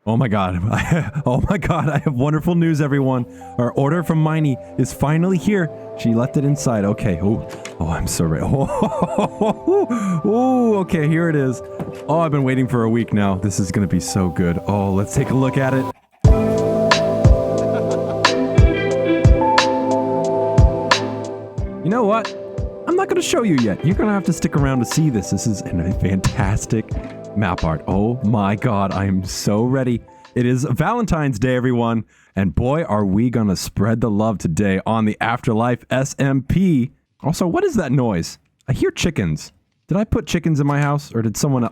Oh my god. Oh my god, I have wonderful news, everyone. Our order from Miney is finally here. She left it inside. Okay. Oh, I'm so ready. Oh, okay, here it is. Oh, I've been waiting for a week now. This is gonna be so good. Oh, let's take a look at it. You know what? I'm not gonna show you yet. You're gonna have to stick around to see this. This is a fantastic map art. Oh my god, I am so ready. It is Valentine's Day, everyone. And boy, are we gonna spread the love today on the Afterlife SMP. Also, what is that noise? I hear chickens. Did I put chickens in my house, or did someone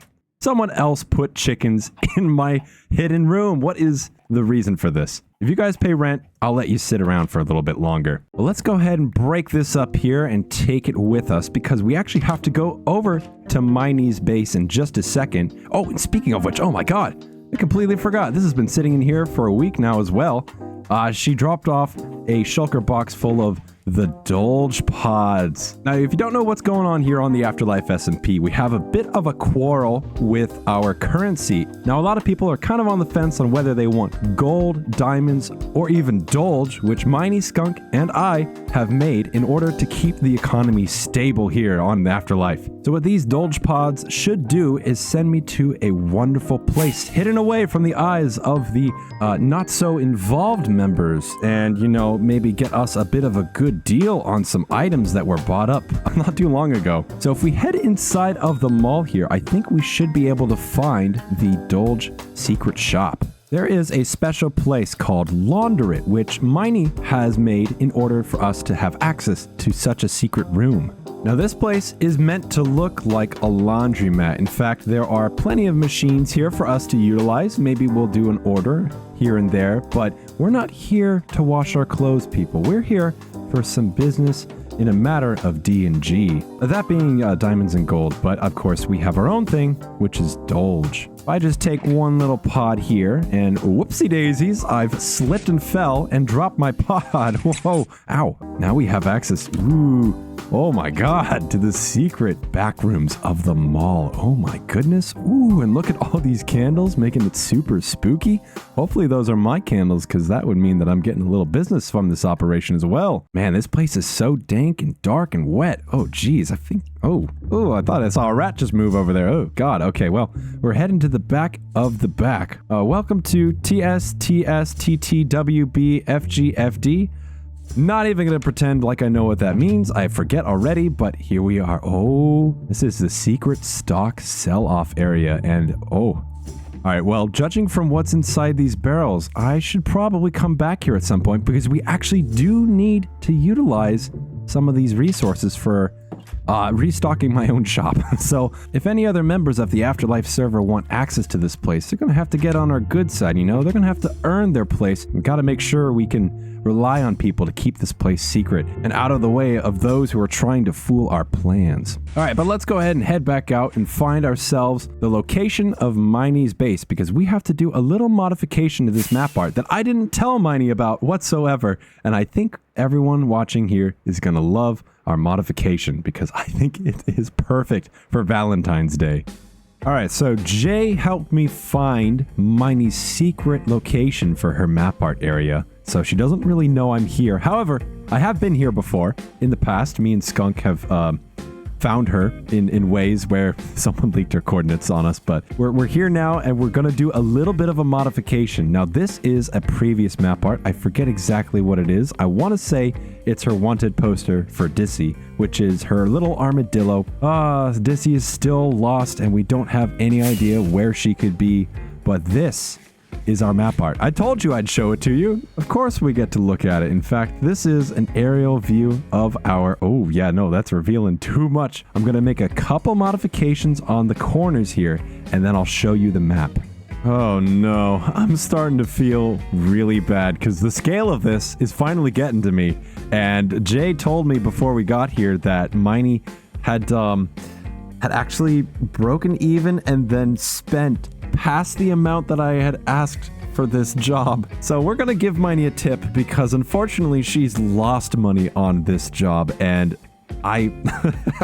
else put chickens in my hidden room? What is the reason for this? If you guys pay rent, I'll let you sit around for a little bit longer. But let's go ahead and break this up here and take it with us, because we actually have to go over to Miney's base in just a second. Oh, and speaking of which, oh my god, I completely forgot. This has been sitting in here for a week now as well. She dropped off a shulker box full of the Dolge Pods. Now, if you don't know what's going on here on the Afterlife SMP, we have a bit of a quarrel with our currency. Now, a lot of people are kind of on the fence on whether they want gold, diamonds, or even Dolge, which Miney, Skunk, and I have made in order to keep the economy stable here on the Afterlife. So what these Dolge Pods should do is send me to a wonderful place, hidden away from the eyes of the not so involved members, and, you know, maybe get us a bit of a good deal on some items that were bought up not too long ago. So if we head inside of the mall here, I think we should be able to find the Dolge secret shop. There is a special place called Launderit, which Miney has made in order for us to have access to such a secret room. Now, this place is meant to look like a laundromat. In fact, there are plenty of machines here for us to utilize. Maybe we'll do an order here and there, but we're not here to wash our clothes, people. We're here for some business in a matter of D&G. That being diamonds and gold, but of course we have our own thing, which is Dolge. If I just take one little pod here, and whoopsie daisies, I've slipped and fell and dropped my pod. Whoa, ow. Now we have access, oh my god, to the secret back rooms of the mall. Oh my goodness. Ooh, and look at all these candles, making it super spooky. Hopefully those are my candles, because that would mean that I'm getting a little business from this operation as well. Man, this place is so dank and dark and wet. Oh geez, I think, oh, I thought I saw a rat just move over there. Oh god, okay, well, we're heading to the back of the back. Welcome to TSTSTTWBFGFD. Not even gonna pretend like I know what that means. I forget already, but here we are. Oh, this is the secret stock sell-off area, and oh. Alright, well, judging from what's inside these barrels, I should probably come back here at some point, because we actually do need to utilize some of these resources for restocking my own shop. So if any other members of the Afterlife server want access to this place, they're gonna have to get on our good side, you know? They're gonna have to earn their place. We gotta make sure we can rely on people to keep this place secret and out of the way of those who are trying to fool our plans. Alright, but let's go ahead and head back out and find ourselves the location of Miney's base, because we have to do a little modification to this map art that I didn't tell Miney about whatsoever, and I think everyone watching here is gonna love our modification, because I think it is perfect for Valentine's Day. Alright, so Jay helped me find Miney's secret location for her map art area, so she doesn't really know I'm here. However, I have been here before. In the past, me and Skunk have found her in ways where someone leaked her coordinates on us, but we're here now, and we're gonna do a little bit of a modification. Now, this is a previous map art. I forget exactly what it is. I want to say it's her wanted poster for Dissy, which is her little armadillo. Dissy is still lost, and we don't have any idea where she could be, but this is our map art. I told you I'd show it to you. Of course we get to look at it. In fact, this is an aerial view of our... Oh, yeah, no, that's revealing too much. I'm going to make a couple modifications on the corners here, and then I'll show you the map. Oh, no. I'm starting to feel really bad, because the scale of this is finally getting to me. And Jay told me before we got here that Miney had actually broken even and then spent past the amount that I had asked for this job. So we're gonna give Miney a tip, because unfortunately she's lost money on this job, and I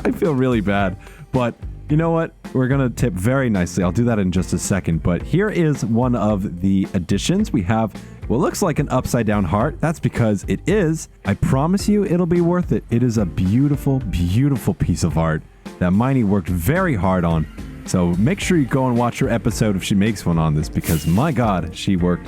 I feel really bad. But You know what? We're going to tip very nicely. I'll do that in just a second. But here is one of the additions. We have what looks like an upside down heart. That's because it is. I promise you it'll be worth it. It is a beautiful, beautiful piece of art that Miney worked very hard on. So make sure you go and watch her episode if she makes one on this, because my God, she worked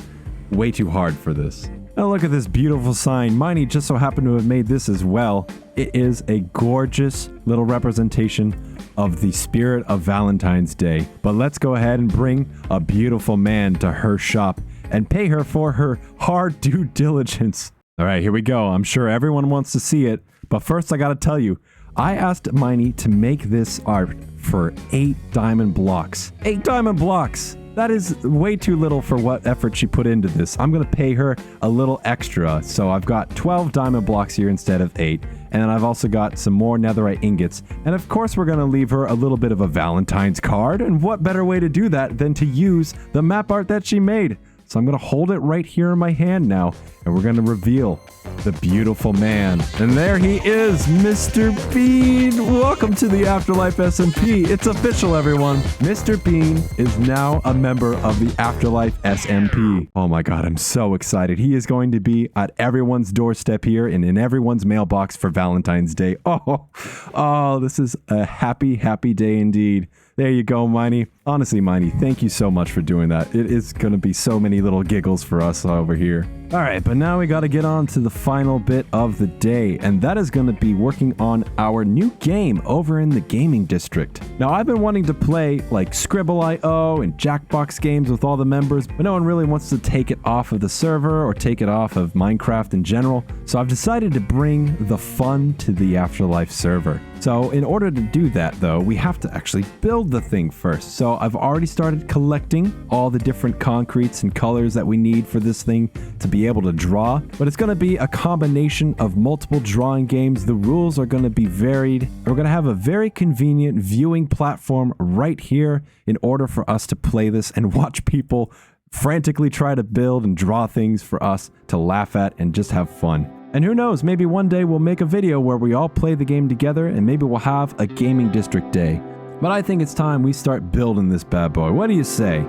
way too hard for this. Now look at this beautiful sign. Miney just so happened to have made this as well. It is a gorgeous little representation of the spirit of Valentine's Day. But let's go ahead and bring a beautiful man to her shop and pay her for her hard due diligence. All right, here we go. I'm sure everyone wants to see it. But first I gotta tell you, I asked Miney to make this art for 8 diamond blocks. 8 diamond blocks! That is way too little for what effort she put into this. I'm going to pay her a little extra. So I've got 12 diamond blocks here instead of 8. And then I've also got some more netherite ingots. And of course, we're going to leave her a little bit of a Valentine's card. And what better way to do that than to use the map art that she made? So I'm going to hold it right here in my hand now. And we're going to reveal the beautiful man. And there he is, Mr. Bean. Welcome to the Afterlife SMP. It's official, everyone. Mr. Bean is now a member of the Afterlife SMP. Oh my God, I'm so excited. He is going to be at everyone's doorstep here and in everyone's mailbox for Valentine's Day. Oh, this is a happy, happy day indeed. There you go, Miney. Honestly, Miney, thank you so much for doing that. It is going to be so many little giggles for us over here. All right, but now we got to get on to the final bit of the day, and that is going to be working on our new game over in the gaming district. Now, I've been wanting to play like Scribble.io and Jackbox games with all the members, but no one really wants to take it off of the server or take it off of Minecraft in general. So I've decided to bring the fun to the Afterlife server. So in order to do that, though, we have to actually build the thing first. So I've already started collecting all the different concretes and colors that we need for this thing to be able to draw, but it's going to be a combination of multiple drawing games. The rules are going to be varied. We're going to have a very convenient viewing platform right here in order for us to play this and watch people frantically try to build and draw things for us to laugh at and just have fun. And who knows, maybe one day we'll make a video where we all play the game together and maybe we'll have a gaming district day. But I think it's time we start building this bad boy. What do you say?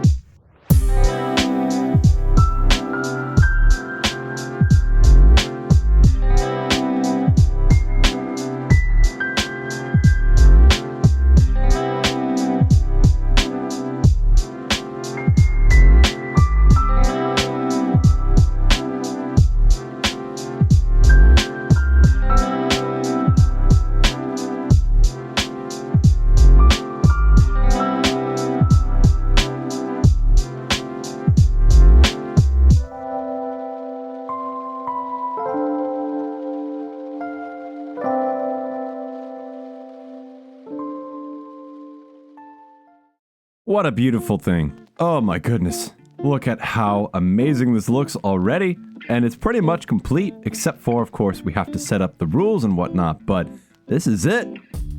What a beautiful thing. Oh my goodness. Look at how amazing this looks already. And it's pretty much complete, except for, of course, we have to set up the rules and whatnot. But this is it.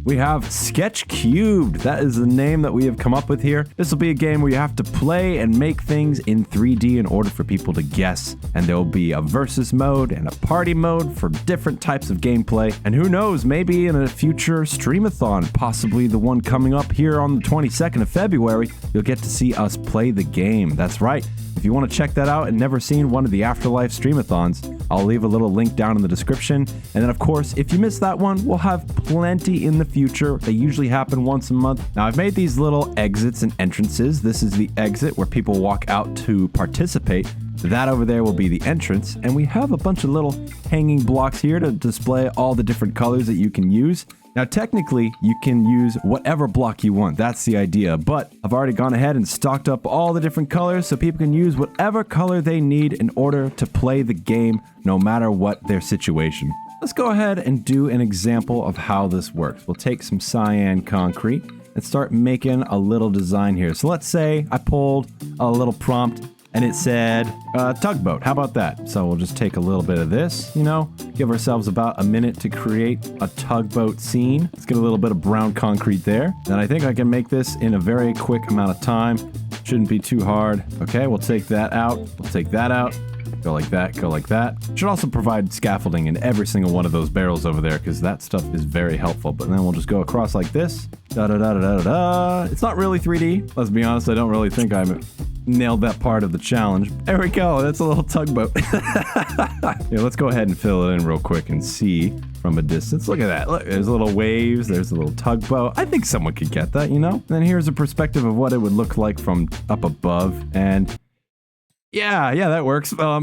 We have Sketch Cubed. That is the name that we have come up with here. This will be a game where you have to play and make things in 3D in order for people to guess. And there will be a versus mode and a party mode for different types of gameplay. And who knows, maybe in a future streamathon, possibly the one coming up here on the 22nd of February, you'll get to see us play the game. That's right. If you want to check that out and never seen one of the Afterlife streamathons, I'll leave a little link down in the description. And then, of course, if you missed that one, we'll have plenty in the future. They usually happen once a month. Now, I've made these little exits and entrances. This is the exit where people walk out to participate. That over there will be the entrance. And we have a bunch of little hanging blocks here to display all the different colors that you can use. Now, technically, you can use whatever block you want. That's the idea. But I've already gone ahead and stocked up all the different colors so people can use whatever color they need in order to play the game, no matter what their situation. Let's go ahead and do an example of how this works. We'll take some cyan concrete and start making a little design here. So let's say I pulled a little prompt and it said tugboat. How about that? So we'll just take a little bit of this, give ourselves about a minute to create a tugboat scene. Let's get a little bit of brown concrete there. And I think I can make this in a very quick amount of time. Shouldn't be too hard. Okay, we'll take that out. We'll take that out. Go like that, go like that. Should also provide scaffolding in every single one of those barrels over there because that stuff is very helpful. But then we'll just go across like this. Da-da-da-da-da-da. It's not really 3D. Let's be honest, I don't really think I nailed that part of the challenge. There we go. That's a little tugboat. Yeah, let's go ahead and fill it in real quick and see from a distance. Look at that. Look, there's little waves. There's a little tugboat. I think someone could get that, you know? Then here's a perspective of what it would look like from up above. And yeah, that works. Tell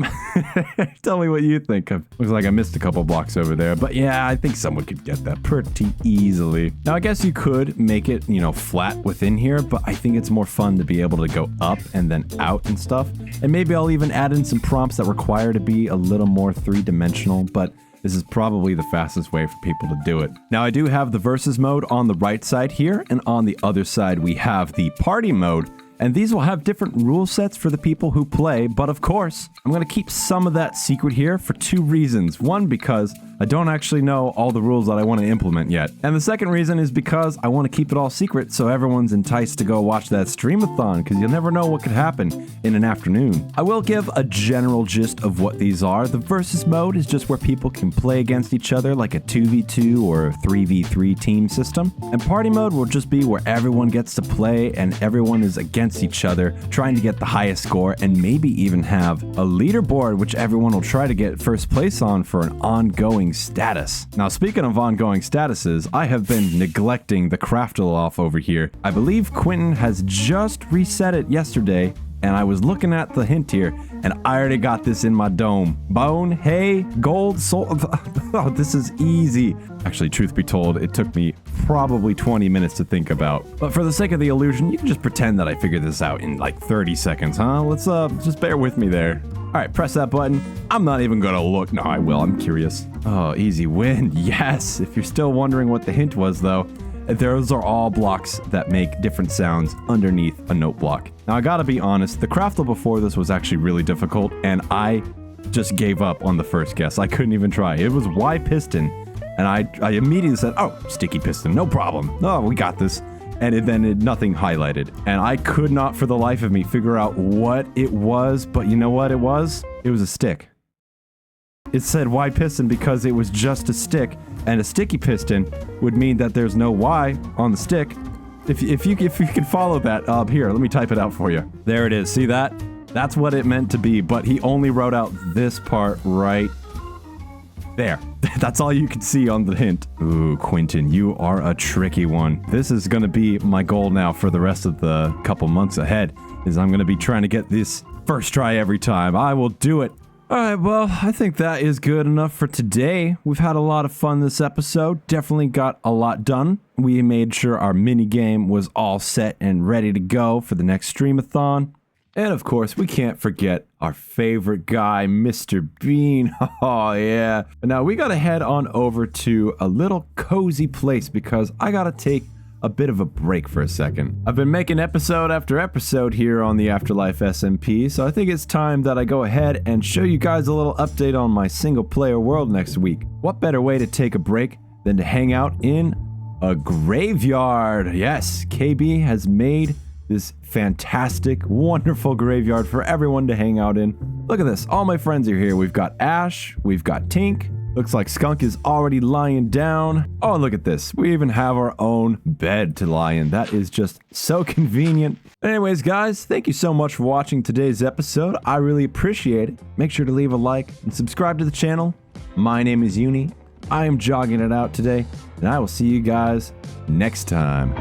me what you think. Looks like I missed a couple blocks over there, but yeah, I think someone could get that pretty easily. Now, I guess you could make it, you know, flat within here, but I think it's more fun to be able to go up and then out and stuff. And maybe I'll even add in some prompts that require to be a little more three-dimensional, but this is probably the fastest way for people to do it. Now, I do have the versus mode on the right side here, and on the other side, we have the party mode. And these will have different rule sets for the people who play, but of course, I'm going to keep some of that secret here for two reasons. One, because I don't actually know all the rules that I want to implement yet. And the second reason is because I want to keep it all secret so everyone's enticed to go watch that streamathon, because you'll never know what could happen in an afternoon. I will give a general gist of what these are. The versus mode is just where people can play against each other like a 2v2 or a 3v3 team system. And party mode will just be where everyone gets to play and everyone is against each other, trying to get the highest score and maybe even have a leaderboard which everyone will try to get first place on for an ongoing status. Now, speaking of ongoing statuses, I have been neglecting the Craftal-off over here. I believe Quentin has just reset it yesterday, and I was looking at the hint here, and I already got this in my dome. Bone, hay, gold, soul. Oh, this is easy. Actually, truth be told, it took me probably 20 minutes to think about. But for the sake of the illusion, you can just pretend that I figured this out in like 30 seconds, huh? Let's just bear with me there. All right, press that button. I'm not even gonna look. No, I will. I'm curious. Oh, easy win. Yes. If you're still wondering what the hint was, though, those are all blocks that make different sounds underneath a note block. Now, I gotta be honest, the Craftal before this was actually really difficult, and I just gave up on the first guess. I couldn't even try. It was Y piston, and I immediately said, oh, sticky piston, no problem. Oh, we got this. And then nothing highlighted. And I could not for the life of me figure out what it was, but you know what it was? It was a stick. It said Y piston because it was just a stick, and a sticky piston would mean that there's no Y on the stick. If you can follow that, here, let me type it out for you. There it is. See that? That's what it meant to be, but he only wrote out this part right there. That's all you can see on the hint. Ooh, Quentin, you are a tricky one. This is gonna be my goal now for the rest of the couple months ahead, is I'm gonna be trying to get this first try every time. I will do it. Alright, well, I think that is good enough for today. We've had a lot of fun this episode. Definitely got a lot done. We made sure our mini game was all set and ready to go for the next streamathon. And of course, we can't forget our favorite guy, Mr. Bean. Oh yeah. Now we gotta head on over to a little cozy place because I gotta take a bit of a break for a second. I've been making episode after episode here on the Afterlife SMP, so I think it's time that I go ahead and show you guys a little update on my single player world next week. What better way to take a break than to hang out in a graveyard? Yes, KB has made this fantastic, wonderful graveyard for everyone to hang out in. Look at this. All my friends are here. We've got Ash. We've got Tink. Looks like Skunk is already lying down. Oh, look at this. We even have our own bed to lie in. That is just so convenient. Anyways, guys, thank you so much for watching today's episode. I really appreciate it. Make sure to leave a like and subscribe to the channel. My name is Uni. I am jogging it out today, and I will see you guys next time.